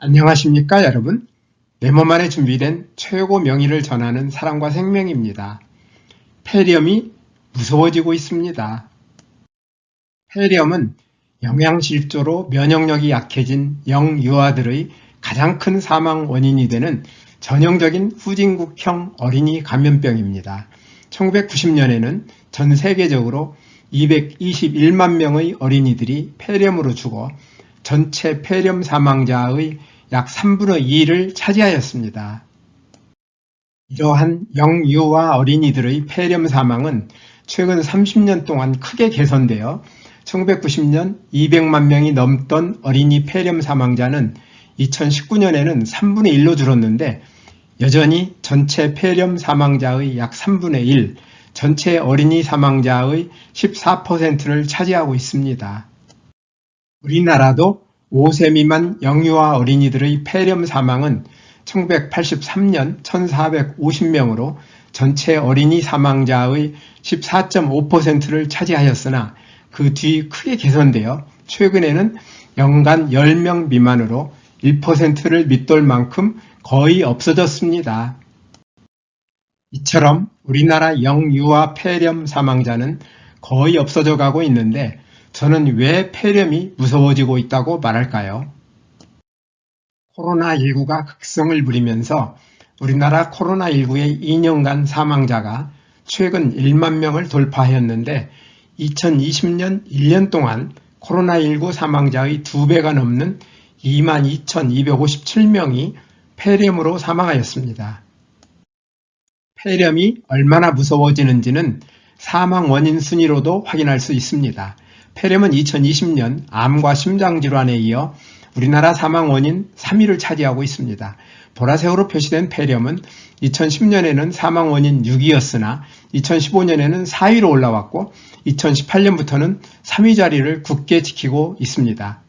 안녕하십니까 여러분? 내 몸 안에 준비된 최고 명의를 전하는 사랑과 생명입니다. 폐렴이 무서워지고 있습니다. 폐렴은 영양실조로 면역력이 약해진 영유아들의 가장 큰 사망 원인이 되는 전형적인 후진국형 어린이 감염병입니다. 1990년에는 전 세계적으로 221만 명의 어린이들이 폐렴으로 죽어 전체 폐렴 사망자의 약 3분의 2를 차지하였습니다. 이러한 영유아 어린이들의 폐렴 사망은 최근 30년 동안 크게 개선되어 1990년 200만 명이 넘던 어린이 폐렴 사망자는 2019년에는 3분의 1로 줄었는데 여전히 전체 폐렴 사망자의 약 3분의 1, 전체 어린이 사망자의 14%를 차지하고 있습니다. 우리나라도 5세 미만 영유아 어린이들의 폐렴 사망은 1983년 1,450명으로 전체 어린이 사망자의 14.5%를 차지하였으나 그 뒤 크게 개선되어 최근에는 연간 10명 미만으로 1%를 밑돌 만큼 거의 없어졌습니다. 이처럼 우리나라 영유아 폐렴 사망자는 거의 없어져 가고 있는데 저는 왜 폐렴이 무서워지고 있다고 말할까요? 코로나19가 극성을 부리면서 우리나라 코로나19의 2년간 사망자가 최근 1만 명을 돌파하였는데 2020년 1년 동안 코로나19 사망자의 2배가 넘는 22,257명이 폐렴으로 사망하였습니다. 폐렴이 얼마나 무서워지는지는 사망 원인 순위로도 확인할 수 있습니다. 폐렴은 2020년 암과 심장질환에 이어 우리나라 사망 원인 3위를 차지하고 있습니다. 보라색으로 표시된 폐렴은 2010년에는 사망 원인 6위였으나 2015년에는 4위로 올라왔고 2018년부터는 3위 자리를 굳게 지키고 있습니다.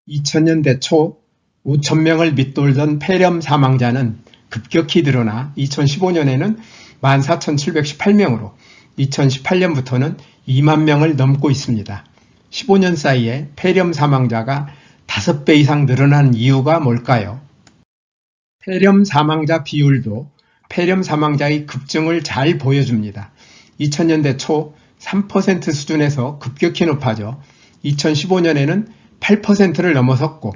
2000년대 초 5,000명을 밑돌던 폐렴 사망자는 급격히 늘어나 2015년에는 14,718명으로 2018년부터는 2만 명을 넘고 있습니다. 15년 사이에 폐렴 사망자가 5배 이상 늘어난 이유가 뭘까요? 폐렴 사망자 비율도 폐렴 사망자의 급증을 잘 보여줍니다. 2000년대 초 3% 수준에서 급격히 높아져 2015년에는 8%를 넘어섰고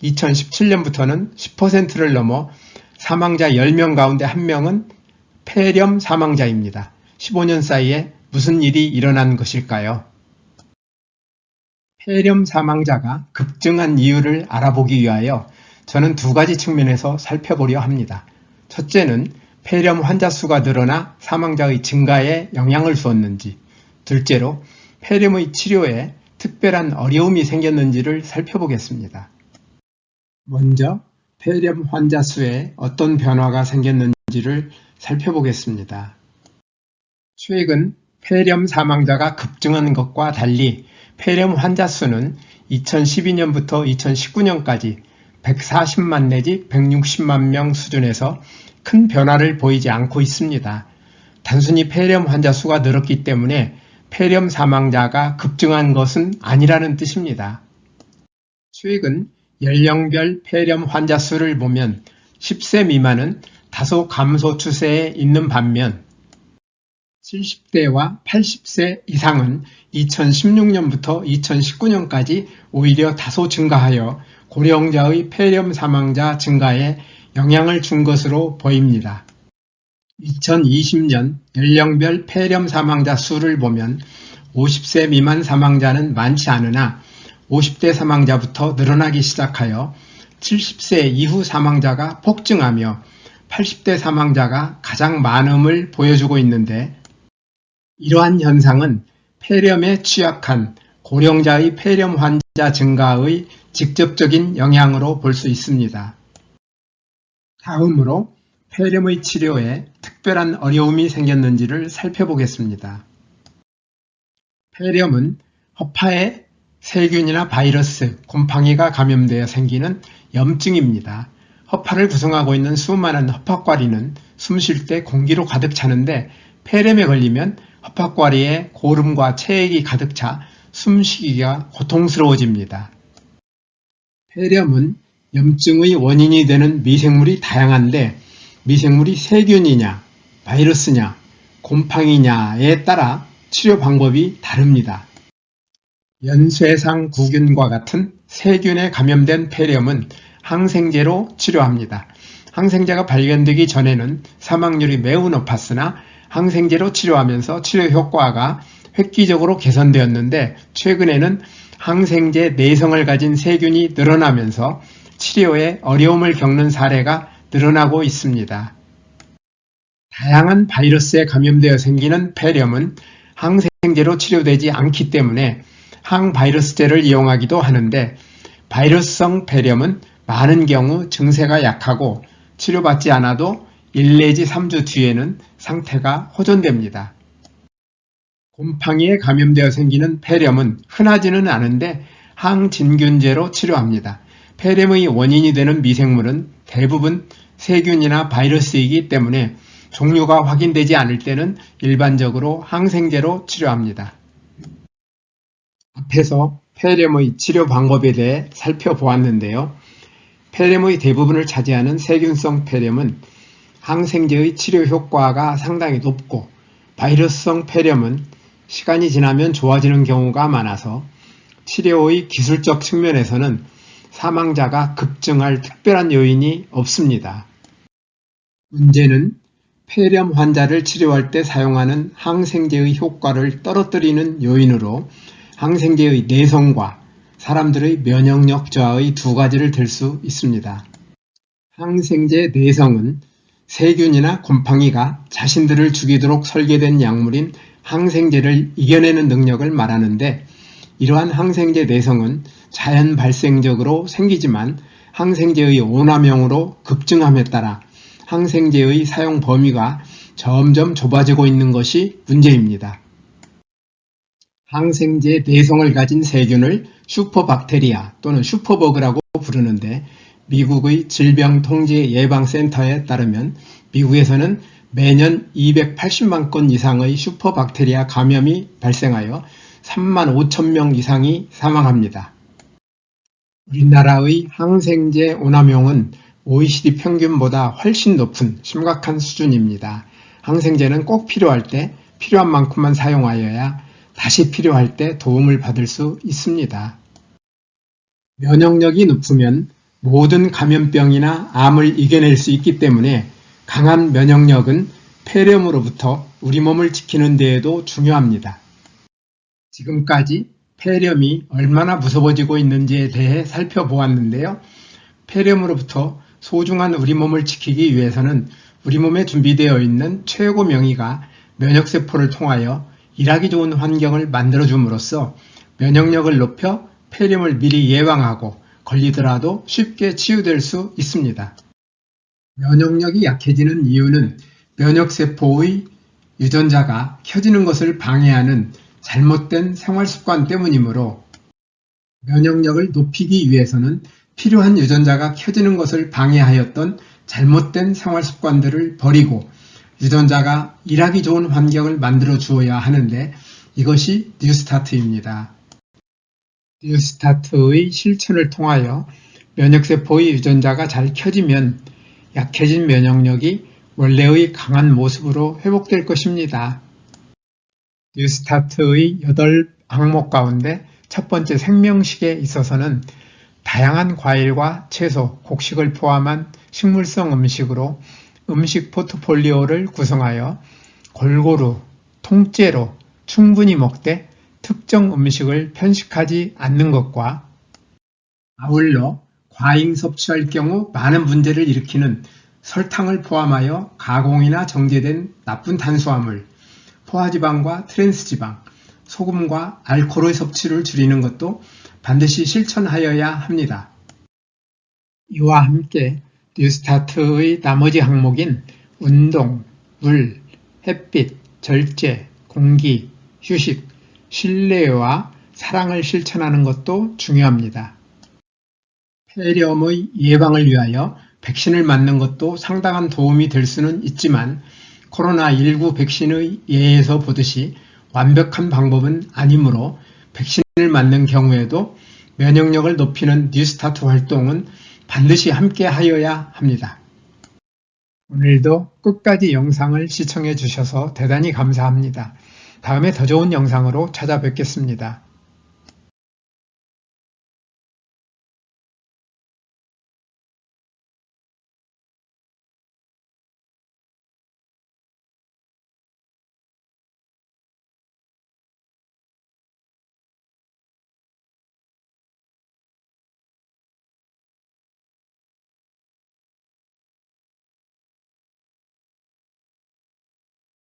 2017년부터는 10%를 넘어 사망자 10명 가운데 1명은 폐렴 사망자입니다. 15년 사이에 무슨 일이 일어난 것일까요? 폐렴 사망자가 급증한 이유를 알아보기 위하여 저는 두 가지 측면에서 살펴보려 합니다. 첫째는 폐렴 환자 수가 늘어나 사망자의 증가에 영향을 주었는지, 둘째로 폐렴의 치료에 특별한 어려움이 생겼는지를 살펴보겠습니다. 먼저 폐렴 환자 수에 어떤 변화가 생겼는지를 살펴보겠습니다. 최근 폐렴 사망자가 급증한 것과 달리 폐렴 환자 수는 2012년부터 2019년까지 140만 내지 160만 명 수준에서 큰 변화를 보이지 않고 있습니다. 단순히 폐렴 환자 수가 늘었기 때문에 폐렴 사망자가 급증한 것은 아니라는 뜻입니다. 최근 연령별 폐렴 환자 수를 보면 10세 미만은 다소 감소 추세에 있는 반면 70대와 80세 이상은 2016년부터 2019년까지 오히려 다소 증가하여 고령자의 폐렴 사망자 증가에 영향을 준 것으로 보입니다. 2020년 연령별 폐렴 사망자 수를 보면 50세 미만 사망자는 많지 않으나 50대 사망자부터 늘어나기 시작하여 70세 이후 사망자가 폭증하며 80대 사망자가 가장 많음을 보여주고 있는데 이러한 현상은 폐렴에 취약한 고령자의 폐렴 환자 증가의 직접적인 영향으로 볼 수 있습니다. 다음으로 폐렴의 치료에 특별한 어려움이 생겼는지를 살펴보겠습니다. 폐렴은 허파에 세균이나 바이러스, 곰팡이가 감염되어 생기는 염증입니다. 허파를 구성하고 있는 수많은 허파과리는 숨 쉴 때 공기로 가득 차는데 폐렴에 걸리면 허파과리에 고름과 체액이 가득 차 숨쉬기가 고통스러워집니다. 폐렴은 염증의 원인이 되는 미생물이 다양한데 미생물이 세균이냐, 바이러스냐, 곰팡이냐에 따라 치료 방법이 다릅니다. 연쇄상 구균과 같은 세균에 감염된 폐렴은 항생제로 치료합니다. 항생제가 발견되기 전에는 사망률이 매우 높았으나 항생제로 치료하면서 치료 효과가 획기적으로 개선되었는데 최근에는 항생제 내성을 가진 세균이 늘어나면서 치료에 어려움을 겪는 사례가 늘어나고 있습니다. 다양한 바이러스에 감염되어 생기는 폐렴은 항생제로 치료되지 않기 때문에 항바이러스제를 이용하기도 하는데 바이러스성 폐렴은 많은 경우 증세가 약하고 치료받지 않아도 1 내지 3주 뒤에는 상태가 호전됩니다. 곰팡이에 감염되어 생기는 폐렴은 흔하지는 않은데 항진균제로 치료합니다. 폐렴의 원인이 되는 미생물은 대부분 세균이나 바이러스이기 때문에 종류가 확인되지 않을 때는 일반적으로 항생제로 치료합니다. 앞에서 폐렴의 치료 방법에 대해 살펴보았는데요. 폐렴의 대부분을 차지하는 세균성 폐렴은 항생제의 치료 효과가 상당히 높고 바이러스성 폐렴은 시간이 지나면 좋아지는 경우가 많아서 치료의 기술적 측면에서는 사망자가 급증할 특별한 요인이 없습니다. 문제는 폐렴 환자를 치료할 때 사용하는 항생제의 효과를 떨어뜨리는 요인으로 항생제의 내성과 사람들의 면역력 저하의 두 가지를 들 수 있습니다. 항생제 내성은 세균이나 곰팡이가 자신들을 죽이도록 설계된 약물인 항생제를 이겨내는 능력을 말하는데 이러한 항생제 내성은 자연 발생적으로 생기지만 항생제의 오남용으로 급증함에 따라 항생제의 사용 범위가 점점 좁아지고 있는 것이 문제입니다. 항생제 내성을 가진 세균을 슈퍼박테리아 또는 슈퍼버그라고 부르는데 미국의 질병통제예방센터에 따르면 미국에서는 매년 280만 건 이상의 슈퍼박테리아 감염이 발생하여 3만 5천 명 이상이 사망합니다. 우리나라의 항생제 오남용은 OECD 평균보다 훨씬 높은 심각한 수준입니다. 항생제는 꼭 필요할 때 필요한 만큼만 사용하여야 다시 필요할 때 도움을 받을 수 있습니다. 면역력이 높으면 모든 감염병이나 암을 이겨낼 수 있기 때문에 강한 면역력은 폐렴으로부터 우리 몸을 지키는 데에도 중요합니다. 지금까지 폐렴이 얼마나 무서워지고 있는지에 대해 살펴보았는데요. 폐렴으로부터 소중한 우리 몸을 지키기 위해서는 우리 몸에 준비되어 있는 최고 명의가 면역세포를 통하여 일하기 좋은 환경을 만들어줌으로써 면역력을 높여 폐렴을 미리 예방하고 걸리더라도 쉽게 치유될 수 있습니다. 면역력이 약해지는 이유는 면역세포의 유전자가 켜지는 것을 방해하는 잘못된 생활습관 때문이므로 면역력을 높이기 위해서는 필요한 유전자가 켜지는 것을 방해하였던 잘못된 생활습관들을 버리고 유전자가 일하기 좋은 환경을 만들어 주어야 하는데 이것이 뉴스타트입니다. 뉴스타트의 실천을 통하여 면역세포의 유전자가 잘 켜지면 약해진 면역력이 원래의 강한 모습으로 회복될 것입니다. 뉴스타트의 8항목 가운데 첫 번째 생명식에 있어서는 다양한 과일과 채소, 곡식을 포함한 식물성 음식으로 음식 포트폴리오를 구성하여 골고루, 통째로 충분히 먹되 특정 음식을 편식하지 않는 것과 아울러 과잉 섭취할 경우 많은 문제를 일으키는 설탕을 포함하여 가공이나 정제된 나쁜 탄수화물, 포화지방과 트랜스지방, 소금과 알코올의 섭취를 줄이는 것도 반드시 실천하여야 합니다. 이와 함께 뉴스타트의 나머지 항목인 운동, 물, 햇빛, 절제, 공기, 휴식, 신뢰와 사랑을 실천하는 것도 중요합니다. 폐렴의 예방을 위하여 백신을 맞는 것도 상당한 도움이 될 수는 있지만 코로나19 백신의 예에서 보듯이 완벽한 방법은 아니므로 백신을 맞는 경우에도 면역력을 높이는 뉴스타트 활동은 반드시 함께 하여야 합니다. 오늘도 끝까지 영상을 시청해 주셔서 대단히 감사합니다. 다음에 더 좋은 영상으로 찾아뵙겠습니다.